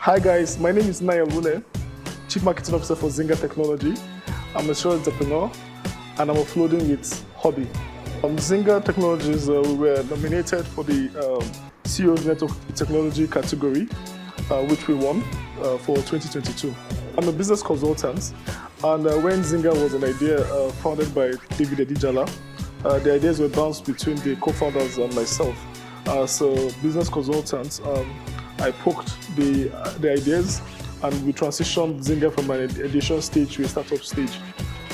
Hi guys, my name is Nnanyelu Nwune, Chief Marketing Officer for Zinger Technology. I'm a serial entrepreneur and I'm offloading with HoBeei. Zinger Technologies we were nominated for the CEO of Network Technology category, which we won for 2022. I'm a business consultant, and when Zinger was an idea founded by David Zinger, the ideas were bounced between the co-founders and myself. So business consultants, I poked the ideas, and we transitioned Zinger from an ideation stage to a startup stage.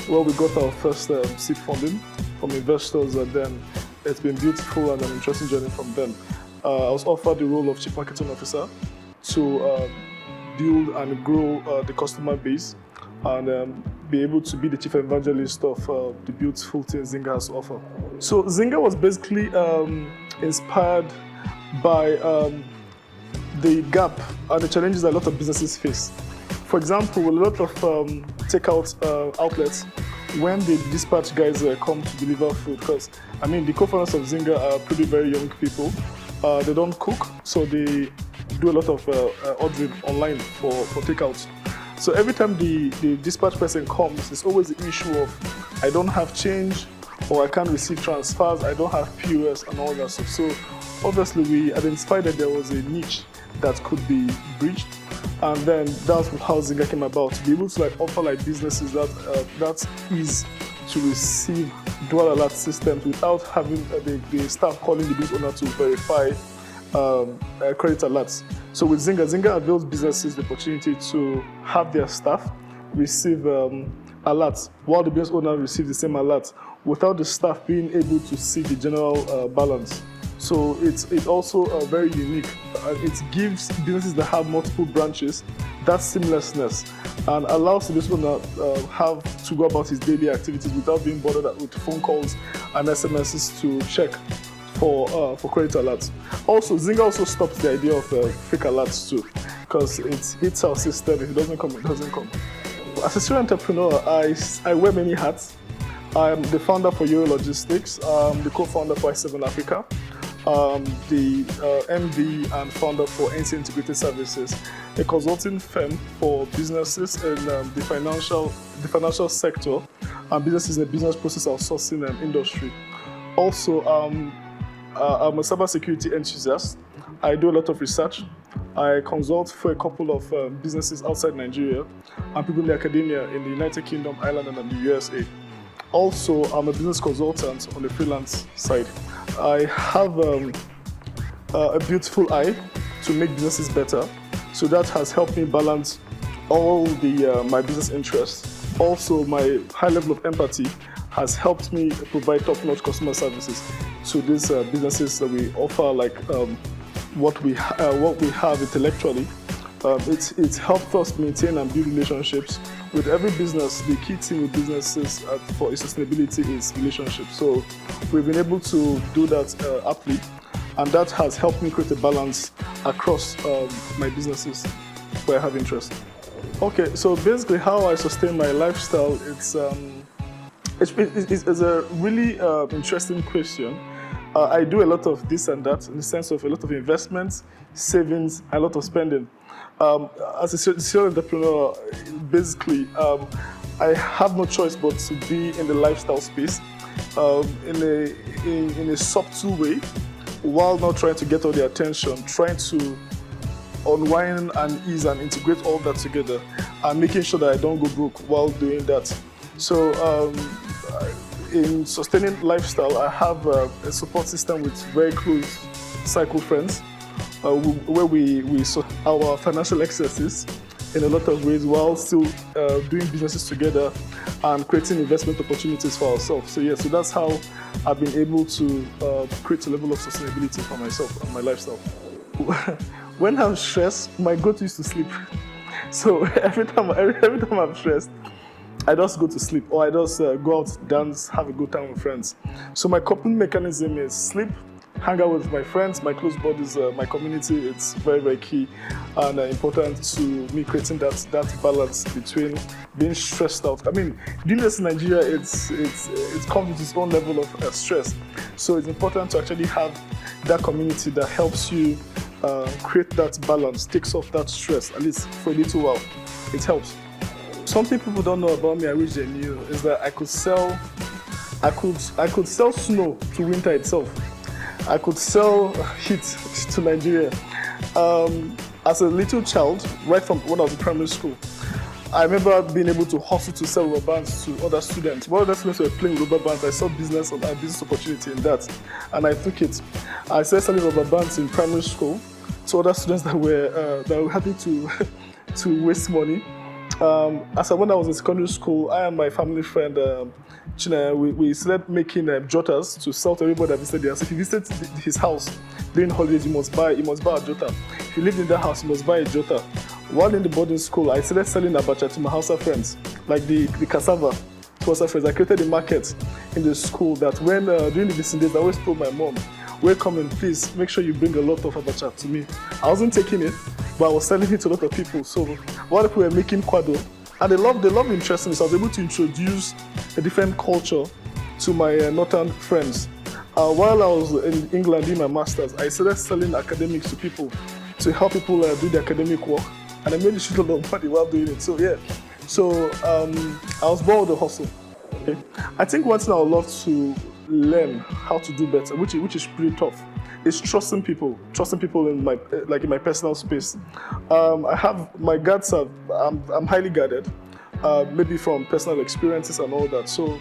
Well, we got our first seed funding from investors, and then it's been beautiful and an interesting journey from them. I was offered the role of Chief Marketing Officer to build and grow the customer base and be able to be the chief evangelist of the beautiful things Zinger has to offer. So Zinger was basically inspired by the gap and the challenges that a lot of businesses face. For example, a lot of takeout outlets, when the dispatch guys come to deliver food, because I mean the co-founders of Zinger are pretty very young people. They don't cook, so they do a lot of ordering online for takeouts. So every time the dispatch person comes, it's always the issue of I don't have change, or I can't receive transfers, I don't have POS and all that stuff. So obviously we identified that there was a niche that could be breached, and then that's how Zinger came about, to be able to offer businesses that ease to receive dual alert systems without having the staff calling the business owner to verify credit alerts. So with Zinger avails businesses the opportunity to have their staff receive alerts while the business owner receives the same alert without the staff being able to see the general balance. So it's also very unique. It gives businesses that have multiple branches that seamlessness and allows the business owner have to go about his daily activities without being bothered with phone calls and SMSs to check for credit alerts. Also, Zinger also stops the idea of fake alerts too, because it hits our system. If it doesn't come, it doesn't come. As a serial entrepreneur, I wear many hats. I'm the founder for Euro Logistics, the co-founder for I7 Africa, the MD and founder for NC Integrated Services, a consulting firm for businesses in the financial sector and businesses in the business process outsourcing industry. Also, I'm a cybersecurity enthusiast. I do a lot of research. I consult for a couple of businesses outside Nigeria and people in the academia in the United Kingdom, Ireland, and the USA. Also, I'm a business consultant on the freelance side. I have a beautiful eye to make businesses better, so that has helped me balance all my business interests. Also, my high level of empathy has helped me provide top-notch customer services to these businesses that we offer, what we have intellectually. It's helped us maintain and build relationships with every business. The key thing with businesses for sustainability is relationships. So we've been able to do that aptly, and that has helped me create a balance across my businesses where I have interest. Okay, so basically how I sustain my lifestyle, it's a really interesting question. I do a lot of this and that in the sense of a lot of investments, savings, and a lot of spending. As a serial entrepreneur, basically, I have no choice but to be in the lifestyle space in a subtle way, while not trying to get all the attention, trying to unwind and ease and integrate all that together, and making sure that I don't go broke while doing that. So in sustaining lifestyle, I have a support system with very close cycle friends, where we sort our financial excesses in a lot of ways while still doing businesses together and creating investment opportunities for ourselves. So yeah, so that's how I've been able to create a level of sustainability for myself and my lifestyle. When I'm stressed, my go-to is to sleep. So every time I'm stressed, I just go to sleep, or I just go out, dance, have a good time with friends. So my coping mechanism is sleep, hang out with my friends, my close buddies, my community. It's very, very key and important to me creating that balance between being stressed out. I mean, doing this in Nigeria, it comes with its own level of stress. So it's important to actually have that community that helps you create that balance, takes off that stress, at least for a little while. It helps. Something people don't know about me, I wish they knew, is that I could sell snow to winter itself. I could sell heat to Nigeria. As a little child, right from when I was in primary school, I remember being able to hustle to sell rubber bands to other students. While other students were playing rubber bands, I saw business opportunity in that, and I took it. I started selling rubber bands in primary school to other students that were happy to waste money. When I was in secondary school, I and my family friend China, we started making jotters to sell to everybody that visited the house. If you visited his house during holidays, you must buy a jotter. If you lived in that house, you must buy a jotter. While in the boarding school, I started selling abacha to my Hausa friends, like the cassava to Hausa friends. I created a market in the school that when during the visiting days, I always told my mom, "Welcome and please make sure you bring a lot of abacha to me." I wasn't taking it, but I was selling it to a lot of people. So while people were making kwado, and they love interesting this, I was able to introduce a different culture to my northern friends. While I was in England doing my masters, I started selling academics to people to help people do the academic work, and I made a shitload of money while doing it. So yeah, I was born with a hustle. Okay? I think one thing I would love to learn how to do better, which is pretty tough, is trusting people in my personal space. I have my guards I'm highly guarded, maybe from personal experiences and all that. So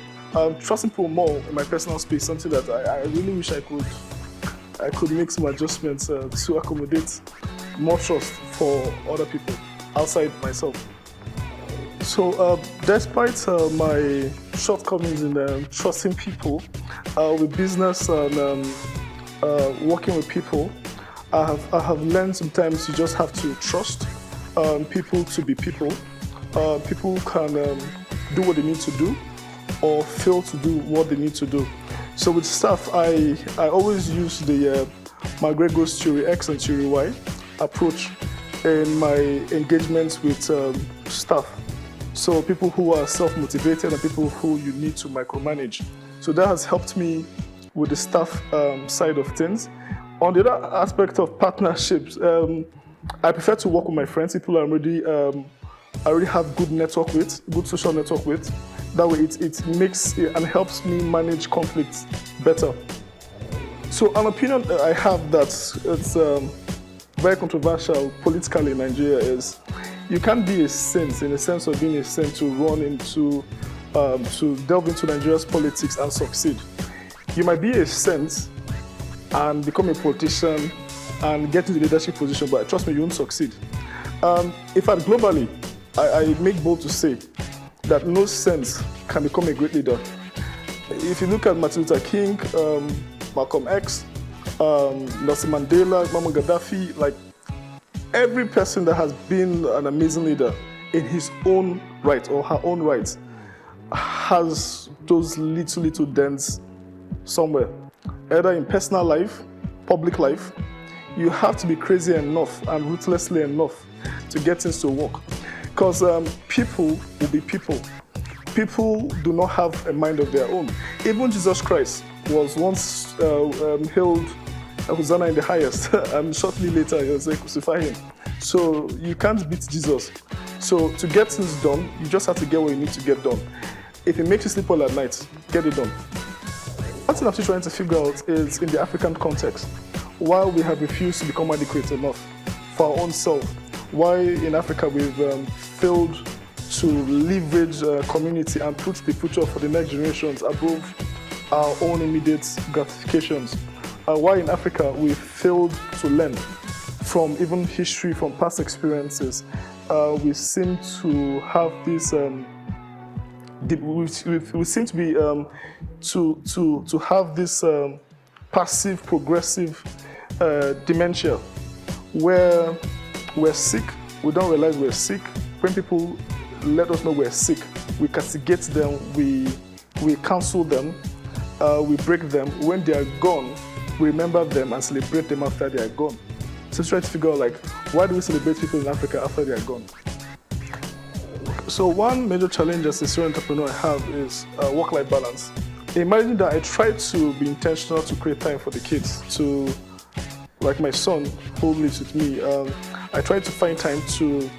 trusting people more in my personal space, something that I really wish I could make some adjustments to accommodate more trust for other people outside myself. So despite my shortcomings in trusting people with business and working with people, I have learned sometimes you just have to trust people to be people. People can do what they need to do or fail to do what they need to do. So with staff, I always use the McGregor's theory X and theory Y approach in my engagements with staff. So people who are self-motivated and people who you need to micromanage. So that has helped me with the staff side of things. On the other aspect of partnerships, I prefer to work with my friends, people I already have good social network with. That way it makes and helps me manage conflicts better. So an opinion I have that it's very controversial politically in Nigeria is you can't be a saint in the sense of being a saint to delve into Nigeria's politics and succeed. You might be a saint and become a politician and get into the leadership position, but trust me, you won't succeed. In fact, globally, I make bold to say that no saint can become a great leader. If you look at Martin Luther King, Malcolm X, Nelson Mandela, Muammar Gaddafi, like every person that has been an amazing leader in his own right or her own right has those little dents somewhere, either in personal life, public life. You have to be crazy enough and ruthlessly enough to get things to work. Because people will be people. People do not have a mind of their own. Even Jesus Christ was once hailed Hosanna in the highest, and shortly later he was like, crucify him. So you can't beat Jesus. So to get things done, you just have to get what you need to get done. If it makes you sleep well at night, get it done. One thing I'm still trying to figure out is in the African context, why we have refused to become adequate enough for our own self. Why in Africa we've failed to leverage community and put the future for the next generations above our own immediate gratifications. Why in Africa we failed to learn from even history, from past experiences. We seem to have this. We seem to be to have this passive, progressive dementia, where we're sick, we don't realize we're sick. When people let us know we're sick, we castigate them, we counsel them, we break them. When they are gone, we remember them and celebrate them after they are gone. So try to figure out, like, why do we celebrate people in Africa after they are gone? So one major challenge as a serial entrepreneur I have is work-life balance. Imagine that I try to be intentional to create time for the kids, to like my son who lives with me, I try to find time to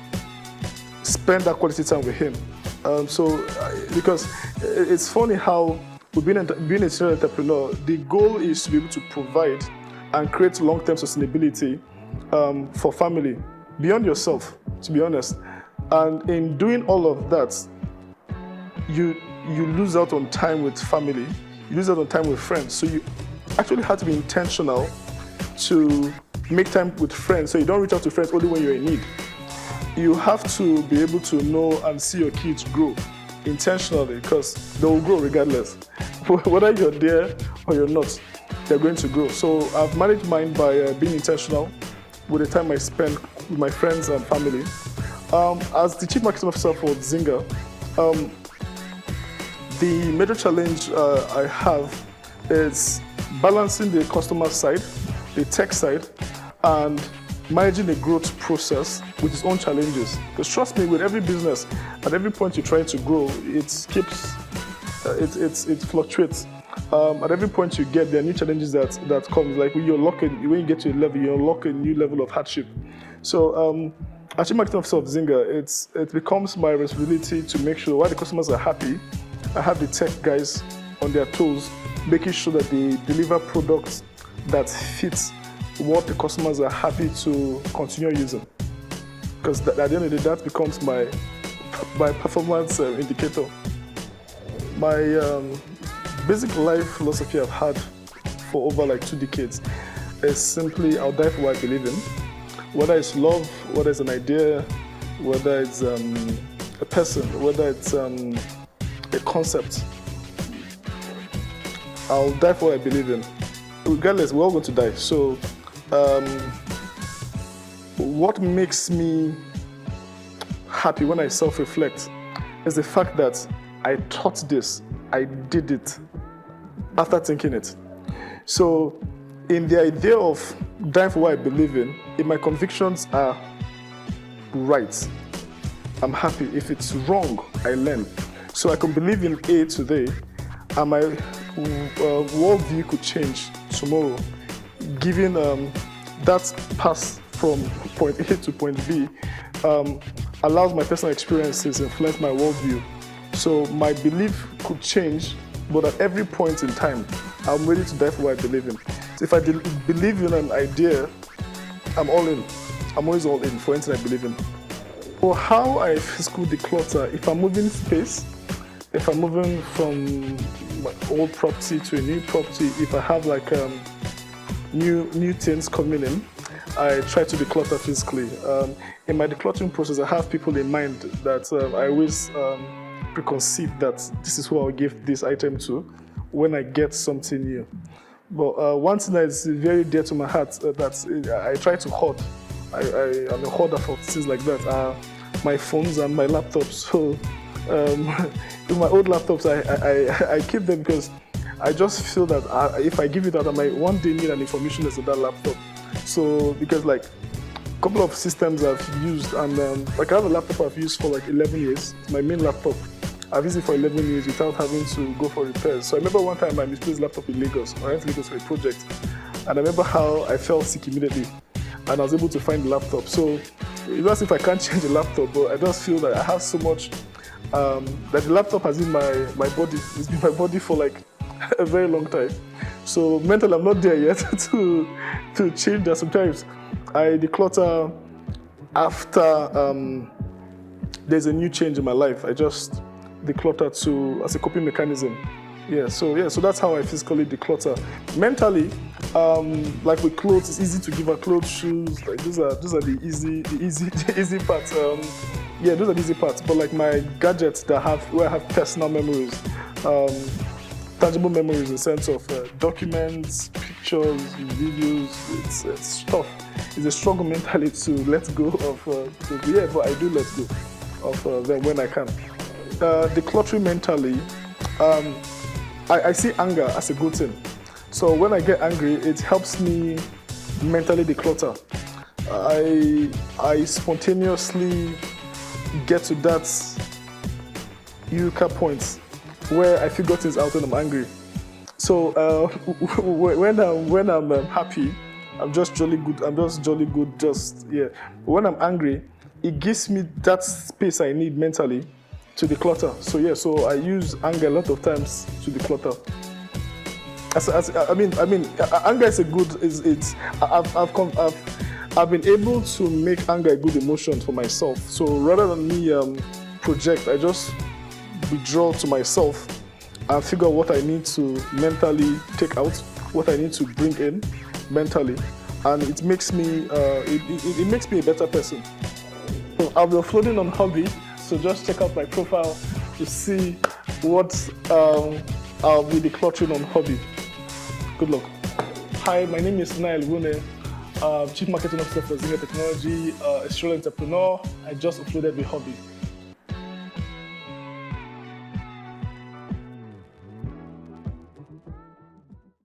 spend that quality time with him. Because it's funny how being a serial entrepreneur, the goal is to be able to provide and create long-term sustainability for family, beyond yourself, to be honest. And in doing all of that, you lose out on time with family, you lose out on time with friends. So you actually have to be intentional to make time with friends, so you don't reach out to friends only when you're in need. You have to be able to know and see your kids grow intentionally, because they will grow regardless. Whether you're there or you're not, they're going to grow. So I've managed mine by being intentional with the time I spend with my friends and family. As the Chief Marketing Officer for Zinger, the major challenge I have is balancing the customer side, the tech side, and managing the growth process with its own challenges. Because trust me, with every business, at every point you're trying to grow, it fluctuates. At every point you get, there are new challenges that come. Like when you get to a level, you unlock a new level of hardship. So, as Chief Marketing Officer of Zinger, it becomes my responsibility to make sure while the customers are happy, I have the tech guys on their toes, making sure that they deliver products that fit what the customers are happy to continue using. Because at the end of the day, that becomes my performance indicator. My basic life philosophy I've had for over like 2 decades is simply, I'll die for what I believe in. Whether it's love, whether it's an idea, whether it's a person, whether it's a concept, I'll die for what I believe in. Regardless, we're all going to die. So what makes me happy when I self-reflect is the fact that I thought this, I did it after thinking it. So in the idea of dying for what I believe in, if my convictions are right, I'm happy. If it's wrong, I learn. So I can believe in A today, and my worldview could change tomorrow, given that pass from point A to point B allows my personal experiences influence my worldview. So my belief could change, but at every point in time, I'm ready to die for what I believe in. So if I believe in an idea, I'm all in. I'm always all in for anything I believe in. For how I physically declutter, if I'm moving space, if I'm moving from my old property to a new property, if I have like new things coming in, I try to declutter physically. In my decluttering process, I have people in mind that I always preconceive that this is who I'll give this item to when I get something new. But one thing that is very dear to my heart that I try to hoard. I'm a hoarder for things like that. My phones and my laptops. So with my old laptops, I keep them because I just feel that if I give it out, I might one day need an information that's on that laptop. So because like a couple of systems I've used, and like I have a laptop I've used for like 11 years. It's my main laptop. I've used it for 11 years without having to go for repairs. So I remember one time I misplaced laptop in Lagos. I went to Lagos for a project, and I remember how I felt sick immediately, and I was able to find the laptop. So it's not as if I can't change the laptop, but I just feel that I have so much that the laptop has been my body. It's been my body for like a very long time. So mentally, I'm not there yet to change that. Sometimes I declutter after there's a new change in my life. I just declutter as a coping mechanism. So that's how I physically declutter. Mentally, like with clothes, it's easy to give out clothes, shoes. Like those are the easy parts. Those are the easy parts. But like my gadgets where I have personal memories, tangible memories in the sense of documents, pictures, videos. It's tough. It's a struggle mentally to let go of. But I do let go of them when I can. Decluttering mentally, I see anger as a good thing. So when I get angry, it helps me mentally declutter. I spontaneously get to that eureka point where I figure things out when I'm angry. So when I'm happy, I'm just jolly good. I'm just jolly good. Just yeah. When I'm angry, it gives me that space I need mentally to declutter. So yeah. So I use anger a lot of times to declutter. Anger is a good. I've been able to make anger a good emotion for myself. So rather than me project, I just withdraw to myself and figure out what I need to mentally take out, what I need to bring in mentally, and it makes me it makes me a better person. So I'll be uploading on HoBeei, so just check out my profile to see what I'll be decluttering on HoBeei. Good luck. Hi, my name is Nnanyelu Nwune, Chief Marketing Officer for Zinger Technology, a serial entrepreneur. I just uploaded with HoBeei.